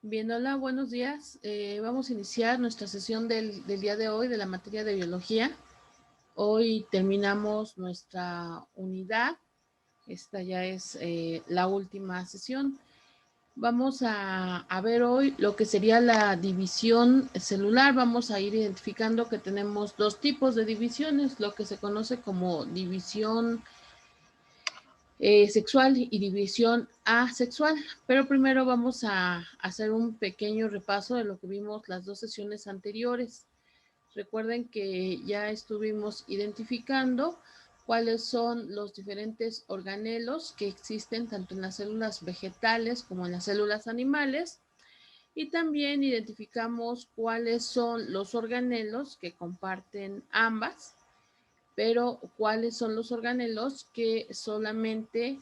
Bien, hola, buenos días. Vamos a iniciar nuestra sesión del día de hoy de la materia de biología. Hoy terminamos nuestra unidad. Esta ya es la última sesión. Vamos a ver hoy lo que sería la división celular. Vamos a ir identificando que tenemos dos tipos de divisiones, lo que se conoce como división sexual y división asexual. Pero primero vamos a hacer un pequeño repaso de lo que vimos las dos sesiones anteriores. Recuerden que ya estuvimos identificando cuáles son los diferentes organelos que existen tanto en las células vegetales como en las células animales, y también identificamos cuáles son los organelos que comparten ambas, pero cuáles son los organelos que solamente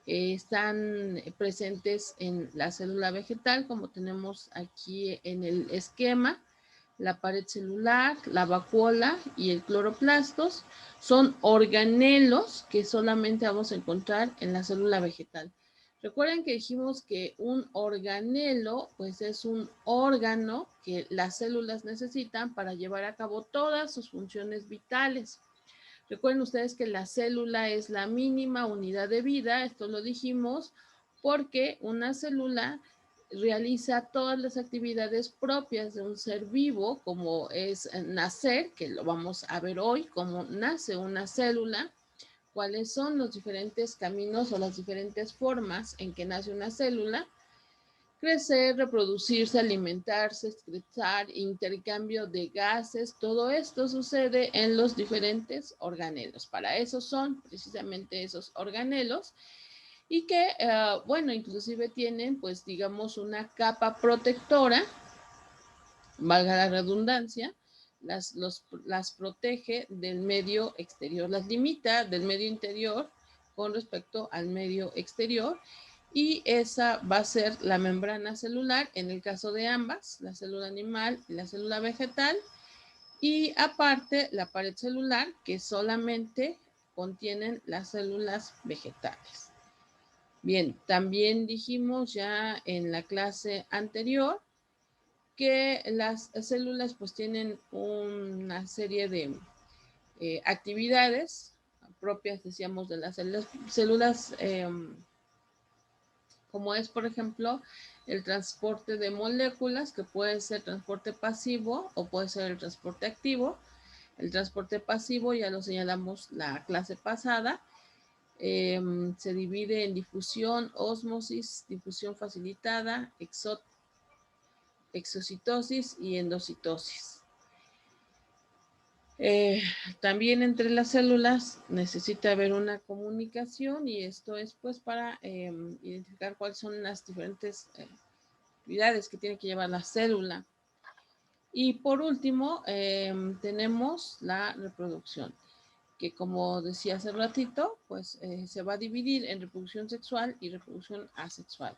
están presentes en la célula vegetal, como tenemos aquí en el esquema. La pared celular, la vacuola y el cloroplastos son organelos que solamente vamos a encontrar en la célula vegetal. Recuerden que dijimos que un organelo pues es un órgano que las células necesitan para llevar a cabo todas sus funciones vitales. Recuerden ustedes que la célula es la mínima unidad de vida, esto lo dijimos porque una célula realiza todas las actividades propias de un ser vivo, como es nacer, que lo vamos a ver hoy, cómo nace una célula, cuáles son los diferentes caminos o las diferentes formas en que nace una célula: crecer, reproducirse, alimentarse, excretar, intercambio de gases. Todo esto sucede en los diferentes organelos. Para eso son precisamente esos organelos, y que, bueno, inclusive tienen, pues, digamos, una capa protectora, valga la redundancia, las protege del medio exterior, las limita del medio interior con respecto al medio exterior, y esa va a ser la membrana celular en el caso de ambas, la célula animal y la célula vegetal, y aparte la pared celular que solamente contienen las células vegetales. Bien, también dijimos ya en la clase anterior que las células pues tienen una serie de actividades propias, decíamos, de las células como es, por ejemplo, el transporte de moléculas, que puede ser transporte pasivo o puede ser el transporte activo. El transporte pasivo ya lo señalamos la clase pasada. Se divide en difusión, ósmosis, difusión facilitada, exocitosis y endocitosis. Eh, También entre las células necesita haber una comunicación, y esto es pues para identificar cuáles son las diferentes actividades que tiene que llevar la célula. Y por último tenemos la reproducción, que como decía hace ratito, pues se va a dividir en reproducción sexual y reproducción asexual.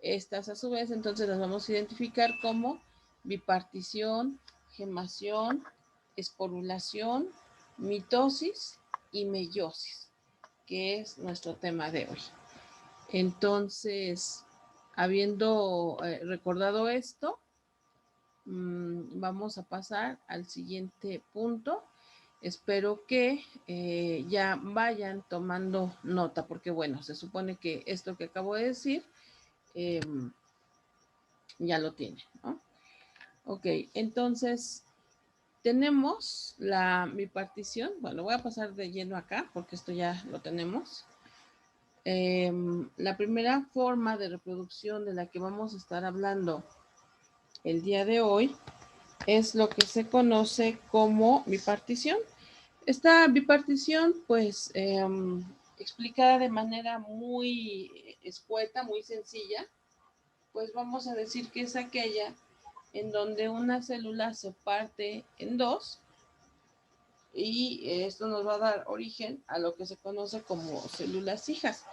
Estas a su vez entonces las vamos a identificar como bipartición, gemación, esporulación, mitosis y meiosis, que es nuestro tema de hoy. Entonces, habiendo recordado esto, vamos a pasar al siguiente punto. Espero que ya vayan tomando nota, porque bueno, se supone que esto que acabo de decir eh, ya lo tiene, ¿no? Ok, entonces tenemos la bipartición. Bueno, voy a pasar de lleno acá porque esto ya lo tenemos. La primera forma de reproducción de la que vamos a estar hablando el día de hoy es lo que se conoce como bipartición. Esta bipartición, pues, explicada de manera muy escueta, muy sencilla, pues vamos a decir que es aquella en donde una célula se parte en dos, y esto nos va a dar origen a lo que se conoce como células hijas.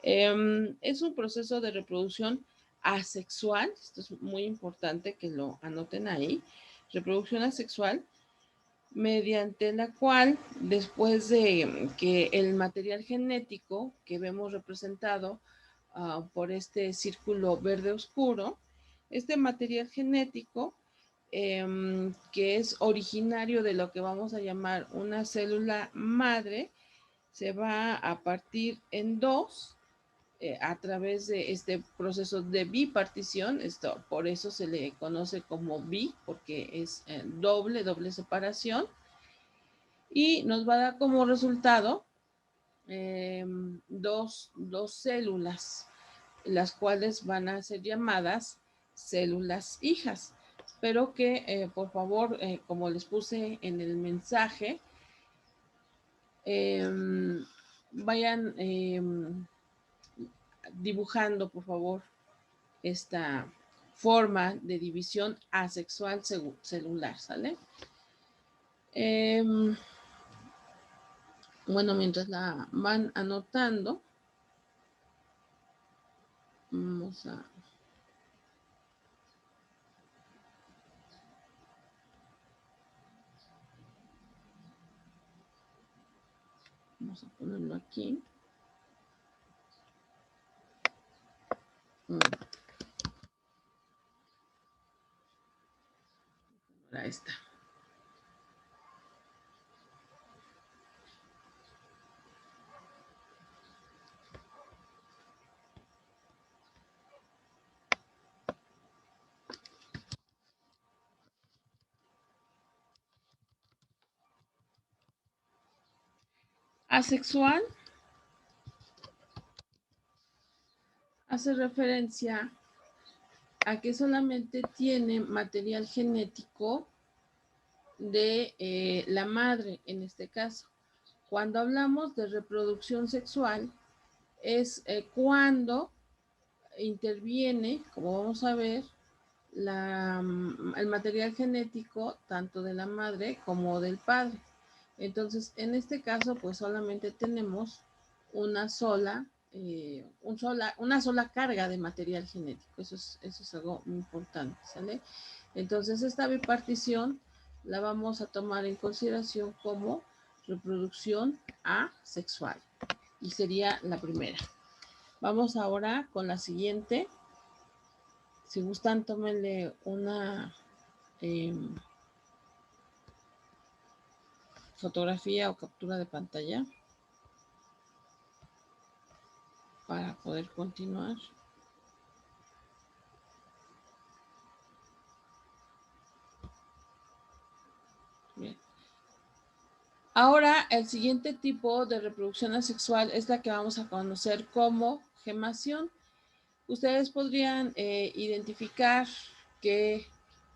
Es un proceso de reproducción asexual, esto es muy importante que lo anoten ahí, reproducción asexual, mediante la cual, después de que el material genético que vemos representado por este círculo verde oscuro, Este material genético, que es originario de lo que vamos a llamar una célula madre, se va a partir en dos a través de este proceso de bipartición. Esto, por eso se le conoce como bi, porque es doble separación, y nos va a dar como resultado dos células, las cuales van a ser llamadas células hijas. Espero que, por favor, como les puse en el mensaje, vayan dibujando, por favor, esta forma de división asexual celular, ¿sale? Bueno, mientras la van anotando, vamos a ponerlo aquí. Ahí está. Asexual hace referencia a que solamente tiene material genético de la madre, en este caso. Cuando hablamos de reproducción sexual, es cuando interviene, como vamos a ver, el material genético tanto de la madre como del padre. Entonces, en este caso, pues solamente tenemos una sola carga de material genético. Eso es algo muy importante, ¿sale? Entonces, esta bipartición la vamos a tomar en consideración como reproducción asexual y sería la primera. Vamos ahora con la siguiente. Si gustan, tómenle una fotografía o captura de pantalla para poder continuar. Bien. Ahora, el siguiente tipo de reproducción asexual es la que vamos a conocer como gemación. Ustedes podrían identificar que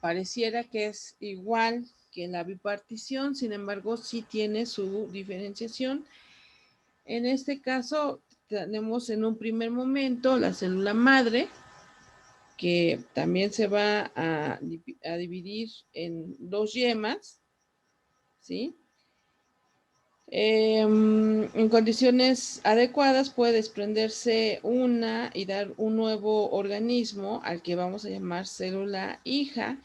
pareciera que es igual que la bipartición, sin embargo, sí tiene su diferenciación. En este caso, tenemos en un primer momento la célula madre, que también se va a dividir en dos yemas, ¿sí? En condiciones adecuadas puede desprenderse una y dar un nuevo organismo al que vamos a llamar célula hija,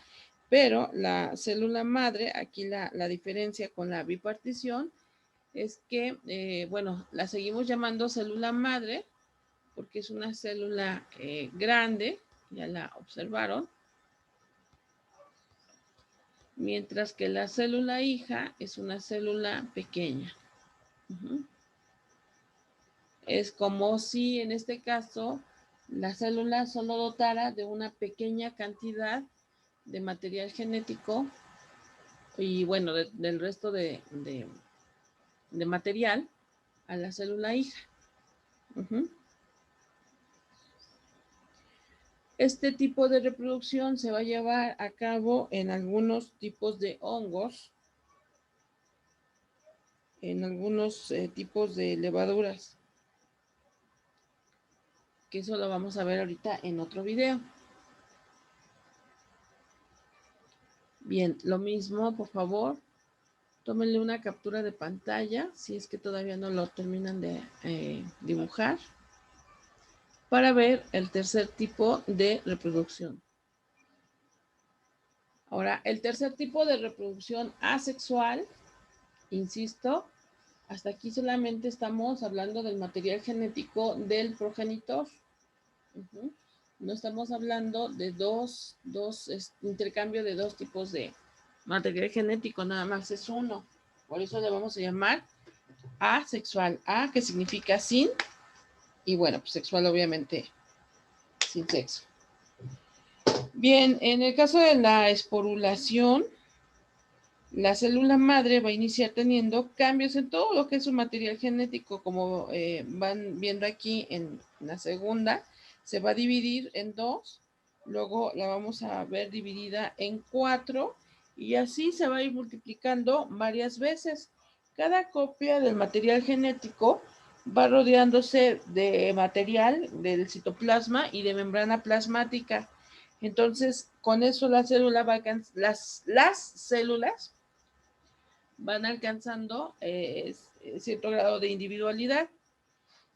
pero la célula madre, aquí la diferencia con la bipartición es que, bueno, la seguimos llamando célula madre porque es una célula grande, ya la observaron, mientras que la célula hija es una célula pequeña. Es como si en este caso la célula solo dotara de una pequeña cantidad de material genético y bueno, del resto de material a la célula hija. Este tipo de reproducción se va a llevar a cabo en algunos tipos de hongos, en algunos tipos de levaduras, que eso lo vamos a ver ahorita en otro video. Bien, lo mismo, por favor, tómenle una captura de pantalla, si es que todavía no lo terminan de dibujar, para ver el tercer tipo de reproducción. Ahora, el tercer tipo de reproducción asexual, insisto, hasta aquí solamente estamos hablando del material genético del progenitor. No estamos hablando de intercambio de dos tipos de material genético, nada más es uno. Por eso le vamos a llamar asexual. A, que significa sin, y bueno, pues sexual obviamente sin sexo. Bien, en el caso de la esporulación, la célula madre va a iniciar teniendo cambios en todo lo que es su material genético, como van viendo aquí en la segunda, se va a dividir en dos, luego la vamos a ver dividida en 4 y así se va a ir multiplicando varias veces. Cada copia del material genético va rodeándose de material del citoplasma y de membrana plasmática. Entonces, con eso la célula va a las células van alcanzando cierto grado de individualidad.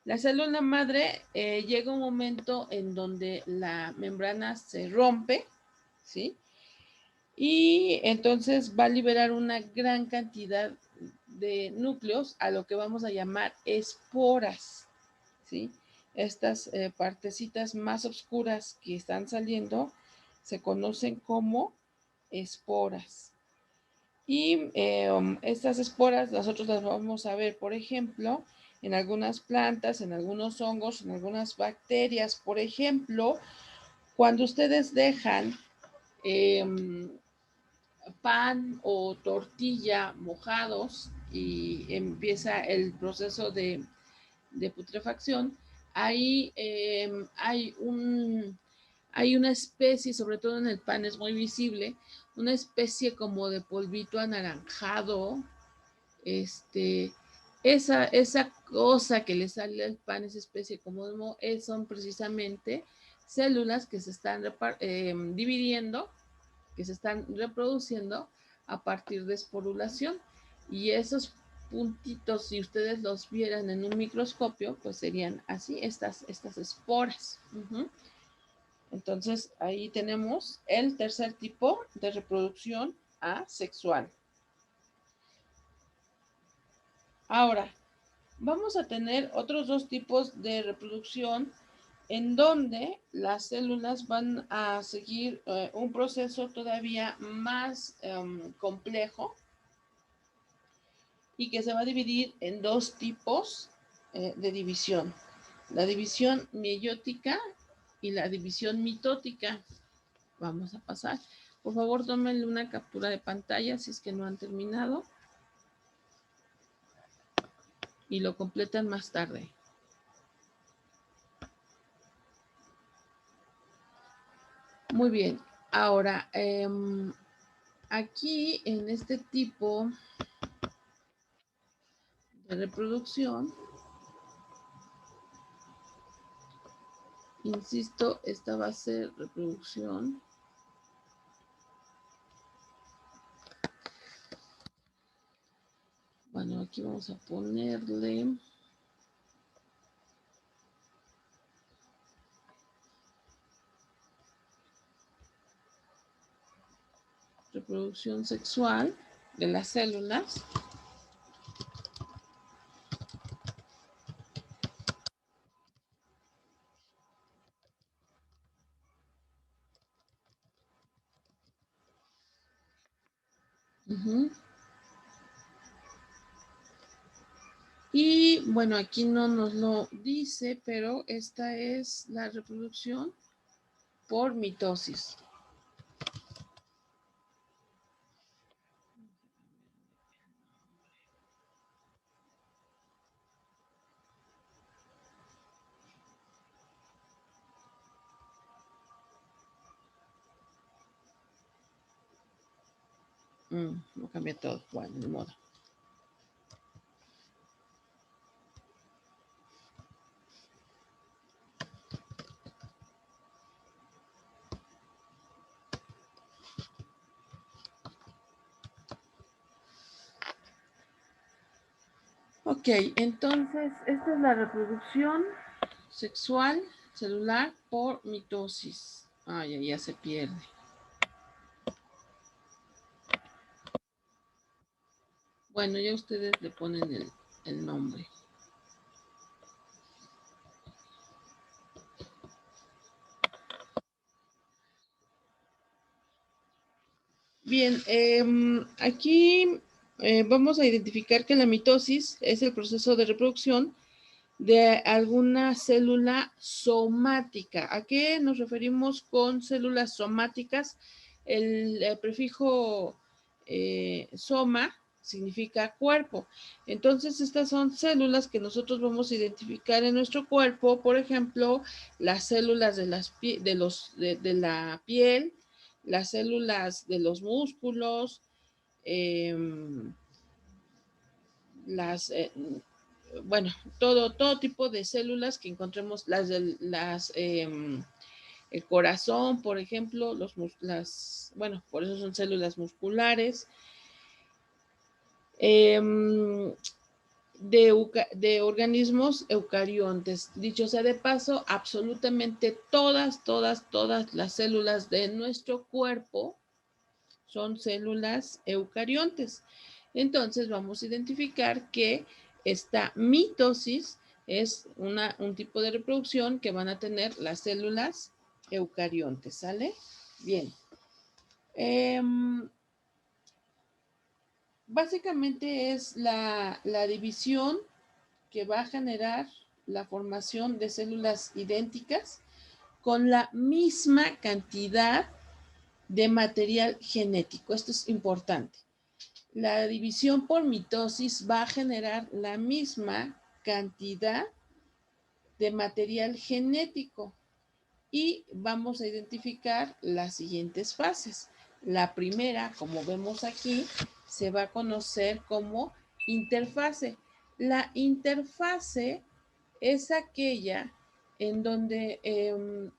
La célula madre llega un momento en donde la membrana se rompe, ¿sí? Y entonces va a liberar una gran cantidad de núcleos a lo que vamos a llamar esporas, ¿sí? Estas partecitas más oscuras que están saliendo se conocen como esporas. Y estas esporas nosotros las vamos a ver, por ejemplo, en algunas plantas, en algunos hongos, en algunas bacterias. Por ejemplo, cuando ustedes dejan pan o tortilla mojados y empieza el proceso de putrefacción, ahí hay una especie, sobre todo en el pan es muy visible, una especie como de polvito anaranjado, esa cosa que le sale al pan, esa especie como de son precisamente células que se están dividiendo, que se están reproduciendo a partir de esporulación. Y esos puntitos, si ustedes los vieran en un microscopio, pues serían así, estas esporas. Entonces, ahí tenemos el tercer tipo de reproducción asexual. Ahora, vamos a tener otros dos tipos de reproducción en donde las células van a seguir un proceso todavía más complejo y que se va a dividir en dos tipos de división. La división meiótica y la división mitótica. Vamos a pasar. Por favor, tómenle una captura de pantalla si es que no han terminado y lo completan más tarde. Muy bien. Ahora, aquí en este tipo de reproducción, insisto, esta va a ser reproducción bueno, aquí vamos a ponerle reproducción sexual de las células. Y bueno, aquí no nos lo dice, pero esta es la reproducción por mitosis. Lo cambié todo. Bueno, de modo. Ok, entonces esta es la reproducción sexual celular por mitosis. Ay, ya se pierde. Bueno, ya ustedes le ponen el nombre. Bien, aquí vamos a identificar que la mitosis es el proceso de reproducción de alguna célula somática. ¿A qué nos referimos con células somáticas? El prefijo soma significa cuerpo. Entonces, estas son células que nosotros vamos a identificar en nuestro cuerpo. Por ejemplo, las células de la piel, las células de los músculos, eh, las bueno, todo tipo de células que encontremos, el corazón, por ejemplo, bueno, por eso son células musculares. De organismos eucariontes. Dicho sea de paso, absolutamente todas las células de nuestro cuerpo son células eucariontes. Entonces vamos a identificar que esta mitosis es un tipo de reproducción que van a tener las células eucariontes, ¿sale? Bien. Básicamente es la división que va a generar la formación de células idénticas con la misma cantidad de material genético. Esto es importante. La división por mitosis va a generar la misma cantidad de material genético y vamos a identificar las siguientes fases. La primera, como vemos aquí, se va a conocer como interfase. La interfase es aquella en donde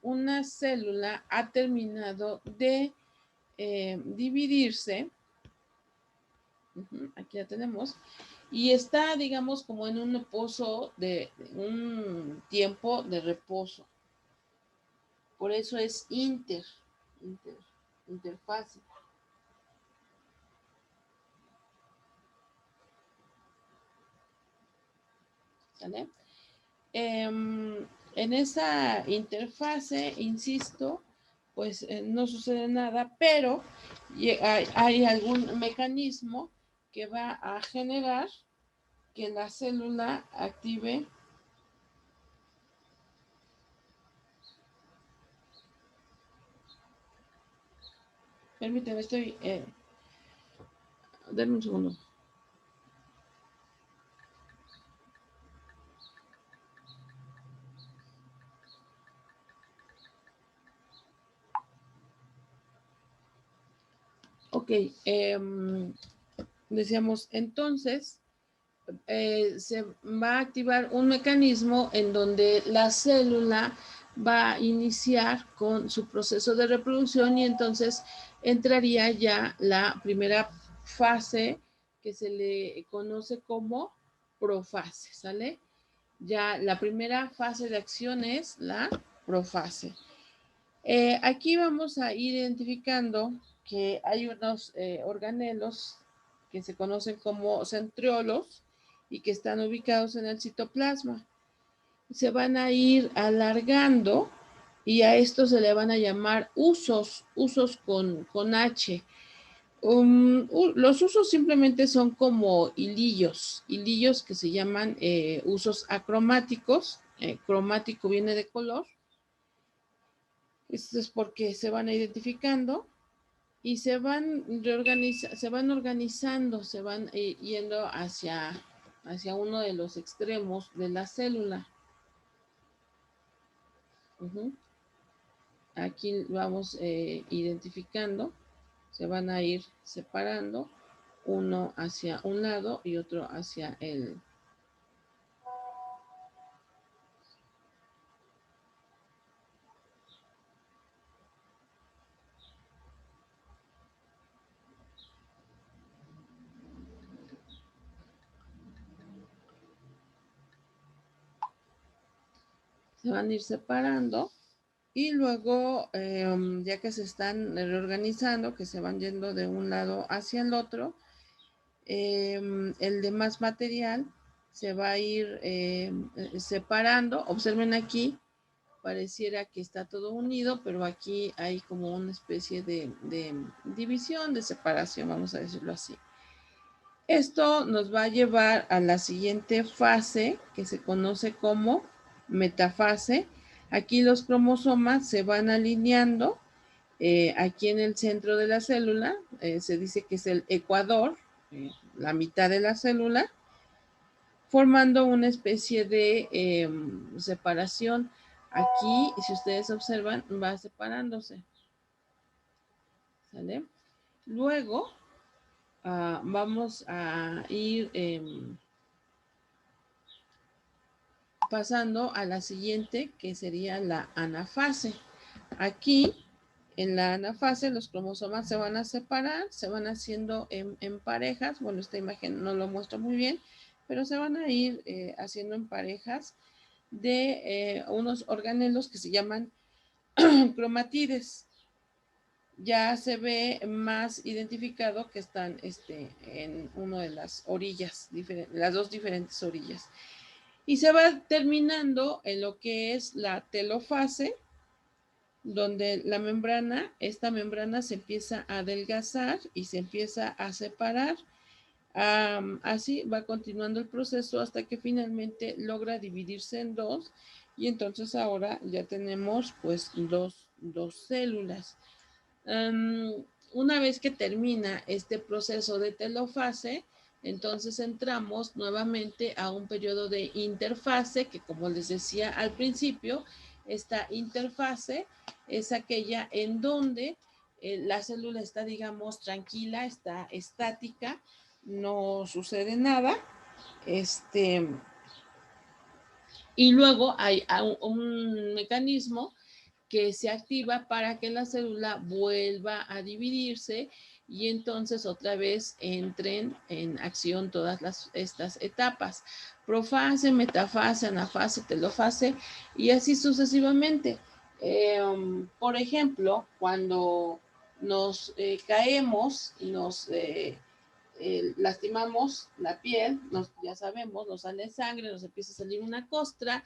una célula ha terminado de dividirse. Aquí ya tenemos. Y está, digamos, como en un reposo un tiempo de reposo. Por eso es interfase. ¿Sale? En esa interfase, insisto, pues no sucede nada, pero hay algún mecanismo que va a generar que la célula active permíteme, denme un segundo. Ok, decíamos entonces, se va a activar un mecanismo en donde la célula va a iniciar con su proceso de reproducción y entonces entraría ya la primera fase que se le conoce como profase, ¿sale? Ya la primera fase de acción es la profase. Aquí vamos a ir identificando que hay unos organelos que se conocen como centriolos y que están ubicados en el citoplasma. Se van a ir alargando y a esto se le van a llamar usos con H. Los usos simplemente son como hilillos que se llaman usos acromáticos. Cromático viene de color. Esto es porque se van identificando y se van organizando, se van yendo hacia uno de los extremos de la célula. Aquí vamos identificando, se van a ir separando, uno hacia un lado y otro hacia el se van a ir separando y luego ya que se están reorganizando, que se van yendo de un lado hacia el otro, el demás material se va a ir separando. Observen aquí pareciera que está todo unido, pero aquí hay como una especie de división, de separación, vamos a decirlo así. Esto nos va a llevar a la siguiente fase, que se conoce como metafase. Aquí los cromosomas se van alineando. Aquí en el centro de la célula se dice que es el ecuador, la mitad de la célula, formando una especie de separación. Aquí, si ustedes observan, va separándose. ¿Sale? Luego vamos a ir pasando a la siguiente, que sería la anafase. Aquí, en la anafase, los cromosomas se van a separar, se van haciendo en parejas. Bueno, esta imagen no lo muestra muy bien, pero se van a ir haciendo en parejas de unos organelos que se llaman cromatides. Ya se ve más identificado que están en una de las orillas, las dos diferentes orillas. Y se va terminando en lo que es la telofase, donde la membrana, esta membrana se empieza a adelgazar y se empieza a separar. Así va continuando el proceso hasta que finalmente logra dividirse en dos, y entonces ahora ya tenemos pues dos células. Una vez que termina este proceso de telofase, entonces entramos nuevamente a un periodo de interfase, que como les decía al principio, esta interfase es aquella en donde la célula está, digamos, tranquila, está estática, no sucede nada. Y luego hay un mecanismo que se activa para que la célula vuelva a dividirse y entonces otra vez entren en acción todas estas etapas: profase, metafase, anafase, telofase, y así sucesivamente. Por ejemplo, cuando nos caemos y nos lastimamos la piel, ya sabemos, nos sale sangre, nos empieza a salir una costra,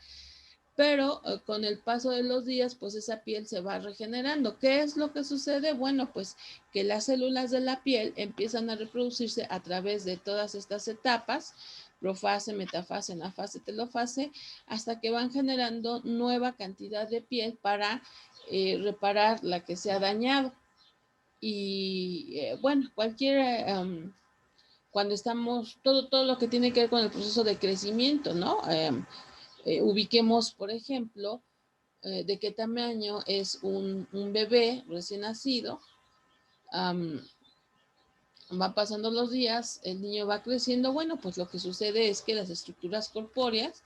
pero con el paso de los días, pues esa piel se va regenerando. ¿Qué es lo que sucede? Bueno, pues que las células de la piel empiezan a reproducirse a través de todas estas etapas: profase, metafase, anafase, telofase, hasta que van generando nueva cantidad de piel para reparar la que se ha dañado. Y bueno, cuando estamos, todo lo que tiene que ver con el proceso de crecimiento, ¿no? Ubiquemos, por ejemplo, de qué tamaño es un bebé recién nacido. Va pasando los días, el niño va creciendo. Bueno, pues lo que sucede es que las estructuras corpóreas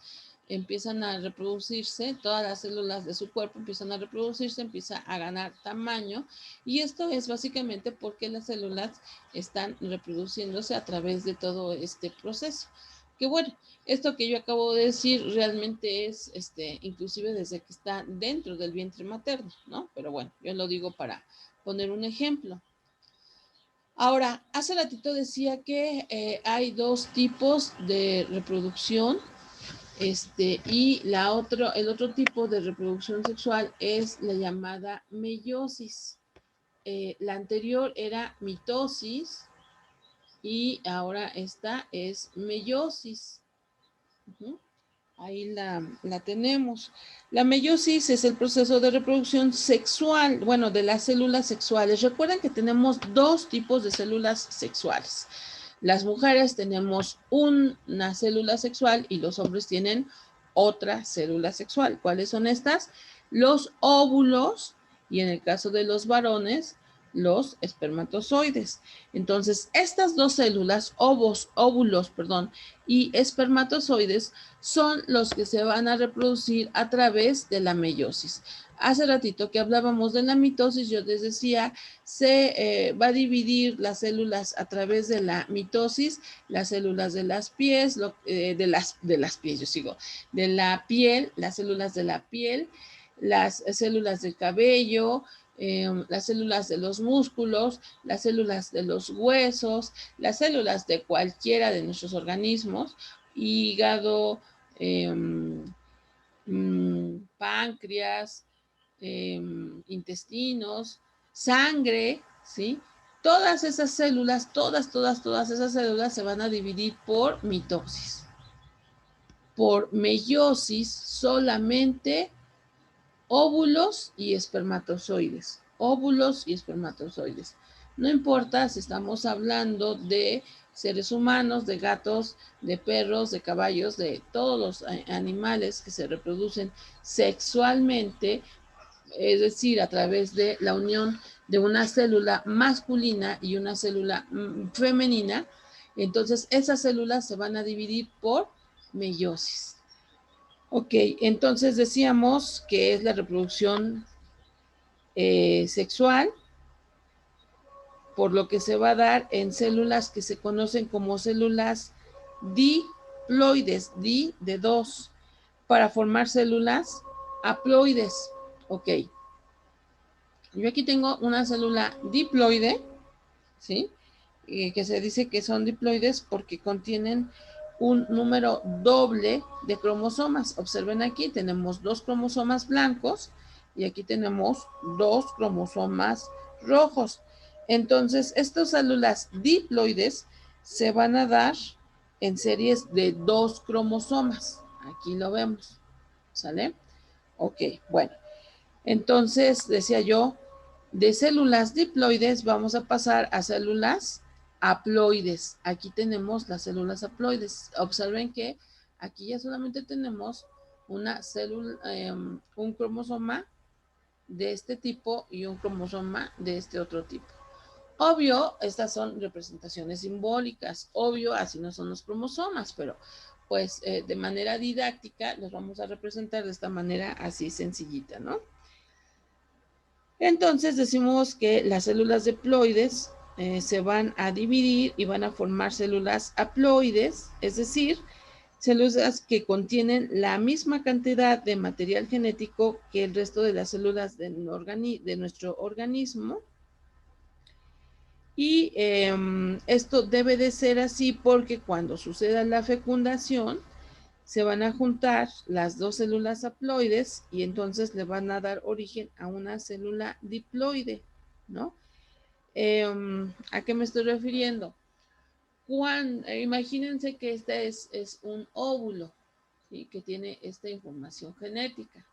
empiezan a reproducirse, todas las células de su cuerpo empiezan a reproducirse, empieza a ganar tamaño, y esto es básicamente porque las células están reproduciéndose a través de todo este proceso. Que bueno, esto que yo acabo de decir realmente es inclusive desde que está dentro del vientre materno, ¿no? Pero bueno, yo lo digo para poner un ejemplo. Ahora, hace ratito decía que hay dos tipos de reproducción, y el otro tipo de reproducción sexual es la llamada meiosis. La anterior era mitosis y ahora esta es meiosis. Ahí la tenemos. La meiosis es el proceso de reproducción sexual, bueno, de las células sexuales. Recuerden que tenemos dos tipos de células sexuales. Las mujeres tenemos una célula sexual y los hombres tienen otra célula sexual. ¿Cuáles son estas? Los óvulos, y en el caso de los varones, los espermatozoides. Entonces, estas dos células, óvulos, y espermatozoides, son los que se van a reproducir a través de la meiosis. Hace ratito que hablábamos de la mitosis, yo les decía, se va a dividir las células a través de la mitosis, las células de las pies, de las pies, yo sigo, de la piel, las células de la piel, las células del cabello, las células de los músculos, las células de los huesos, las células de cualquiera de nuestros organismos, hígado, páncreas, intestinos, sangre, ¿sí? Todas esas células, todas esas células se van a dividir por mitosis. Por meiosis solamente óvulos y espermatozoides. Óvulos y espermatozoides. No importa si estamos hablando de seres humanos, de gatos, de perros, de caballos, de todos los animales que se reproducen sexualmente, es decir, a través de la unión de una célula masculina y una célula femenina. Entonces, esas células se van a dividir por meiosis. Ok, entonces decíamos que es la reproducción sexual, por lo que se va a dar en células que se conocen como células diploides, di de dos, para formar células haploides. Ok, yo aquí tengo una célula diploide, ¿sí? Que se dice que son diploides porque contienen un número doble de cromosomas. Observen aquí, tenemos 2 cromosomas blancos y aquí tenemos 2 cromosomas rojos. Entonces, estas células diploides se van a dar en series de 2 cromosomas. Aquí lo vemos, ¿sale? Ok, bueno. Entonces, decía yo, de células diploides vamos a pasar a células haploides. Aquí tenemos las células haploides. Observen que aquí ya solamente tenemos una célula, un cromosoma de este tipo y un cromosoma de este otro tipo. Obvio, estas son representaciones simbólicas. Obvio, así no son los cromosomas, pero pues de manera didáctica los vamos a representar de esta manera así sencillita, ¿no? Entonces decimos que las células diploides se van a dividir y van a formar células haploides, es decir, células que contienen la misma cantidad de material genético que el resto de las células de nuestro organismo. Y esto debe de ser así porque cuando suceda la fecundación, se van a juntar las 2 células haploides y entonces le van a dar origen a una célula diploide, ¿no? ¿A qué me estoy refiriendo? Imagínense que este es un óvulo, ¿sí? Que tiene esta información genética.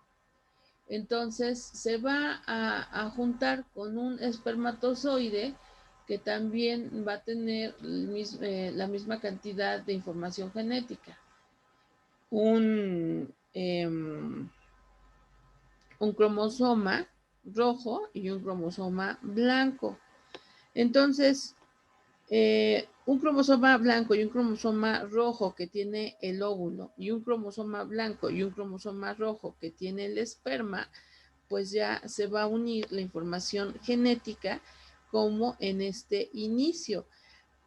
Entonces se va a juntar con un espermatozoide que también va a tener la misma cantidad de información genética. Un cromosoma rojo y un cromosoma blanco. Entonces, un cromosoma blanco y un cromosoma rojo que tiene el óvulo y un cromosoma blanco y un cromosoma rojo que tiene el esperma, pues ya se va a unir la información genética como en este inicio.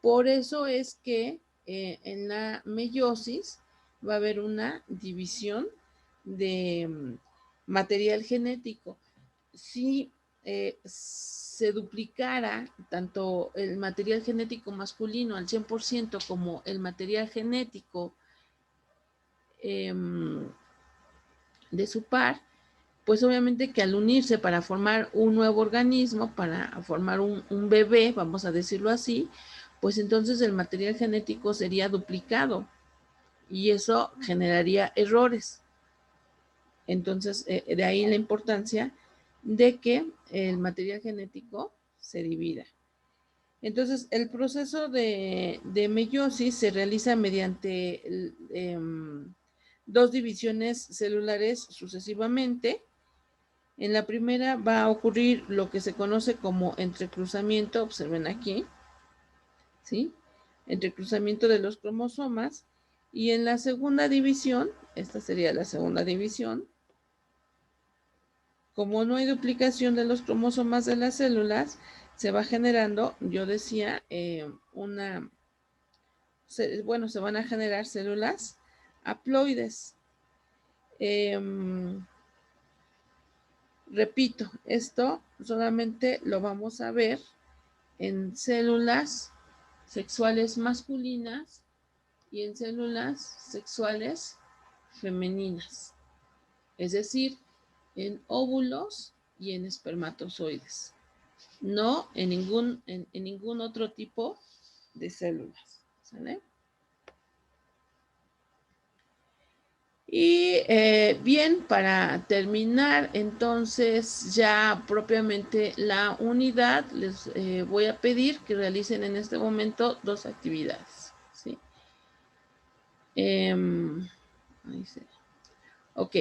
Por eso es que en la meiosis va a haber una división de material genético. Si se duplicara tanto el material genético masculino al 100% como el material genético de su par, pues obviamente que al unirse para formar un nuevo organismo, para formar un bebé, vamos a decirlo así, pues entonces el material genético sería duplicado y eso generaría errores. Entonces, de ahí la importancia de que el material genético se divida. Entonces, el proceso de meiosis se realiza mediante 2 divisiones celulares sucesivamente. En la primera va a ocurrir lo que se conoce como entrecruzamiento, observen aquí, ¿sí? Entrecruzamiento de los cromosomas. Y en la segunda división, esta sería la segunda división, como no hay duplicación de los cromosomas de las células, se va generando, yo decía, se van a generar células haploides. Repito, esto solamente lo vamos a ver en células sexuales masculinas y en células sexuales femeninas. es decir, en óvulos y en espermatozoides, no en ningún otro tipo de células. ¿Sale? Y bien, para terminar entonces ya propiamente la unidad, les voy a pedir que realicen en este momento 2 actividades. ¿Sí? Ahí se... Ok.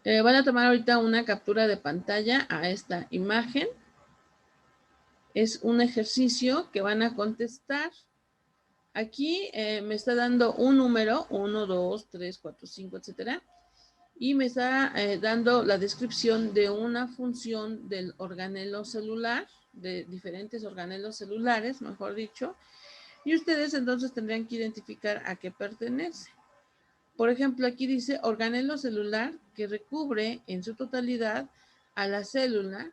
Van a tomar ahorita una captura de pantalla a esta imagen. Es un ejercicio que van a contestar. Aquí me está dando un número, 1, 2, 3, 4, 5, etcétera. Y me está dando la descripción de una función del organelo celular, de diferentes organelos celulares, mejor dicho. Y ustedes entonces tendrían que identificar a qué pertenece. Por ejemplo, aquí dice organelo celular que recubre en su totalidad a la célula,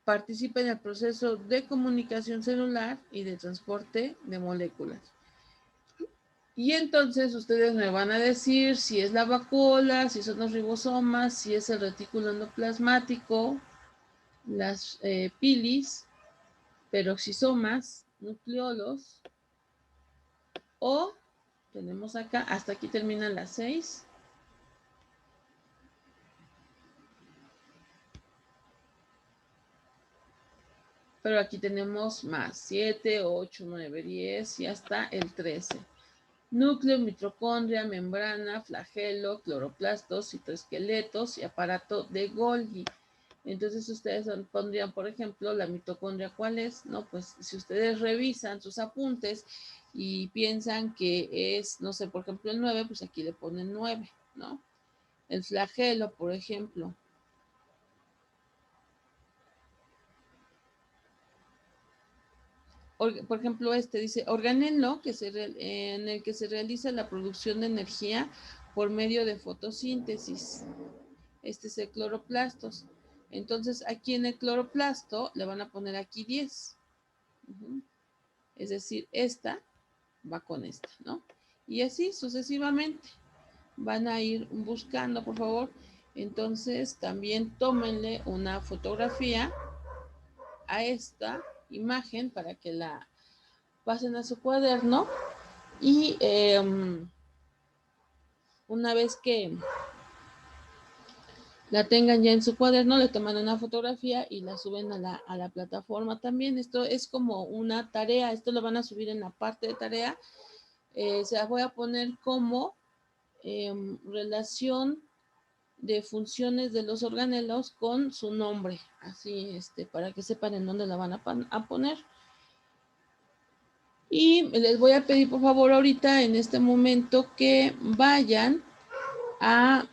participa en el proceso de comunicación celular y de transporte de moléculas. Y entonces ustedes me van a decir si es la vacuola, si son los ribosomas, si es el retículo endoplasmático, las pilis, peroxisomas, nucleolos, o tenemos acá, hasta aquí terminan las 6. Pero aquí tenemos más, 7, 8, 9, 10 y hasta el 13. Núcleo, mitocondria, membrana, flagelo, cloroplastos, citoesqueletos y aparato de Golgi. Entonces ustedes pondrían, por ejemplo, la mitocondria, ¿cuál es? No, pues si ustedes revisan sus apuntes y piensan que es, no sé, por ejemplo, el 9, pues aquí le ponen 9, ¿no? El flagelo, por ejemplo. Por ejemplo, este dice organelo en el que se realiza la producción de energía por medio de fotosíntesis. Este es el cloroplastos. Entonces, aquí en el cloroplasto le van a poner aquí 10. Es decir, esta va con esta, ¿no? Y así sucesivamente. Van a ir buscando, por favor. Entonces, también tómenle una fotografía a esta imagen para que la pasen a su cuaderno y una vez que la tengan ya en su cuaderno, le toman una fotografía y la suben a la plataforma también. Esto es como una tarea, esto lo van a subir en la parte de tarea. Se las voy a poner como relación de funciones de los organelos con su nombre, así para que sepan en dónde la van a poner. Y les voy a pedir por favor ahorita en este momento que vayan a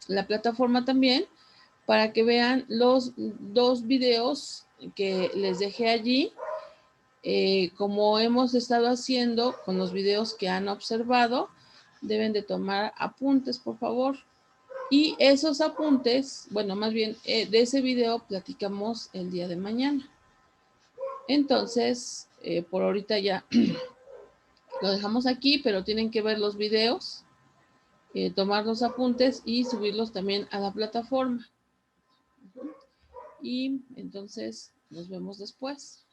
la plataforma también para que vean los 2 videos que les dejé allí, como hemos estado haciendo con los videos que han observado. Deben de tomar apuntes, por favor. Y esos apuntes, bueno, más bien de ese video platicamos el día de mañana. Entonces, por ahorita ya lo dejamos aquí, pero tienen que ver los videos, tomar los apuntes y subirlos también a la plataforma. Y entonces nos vemos después.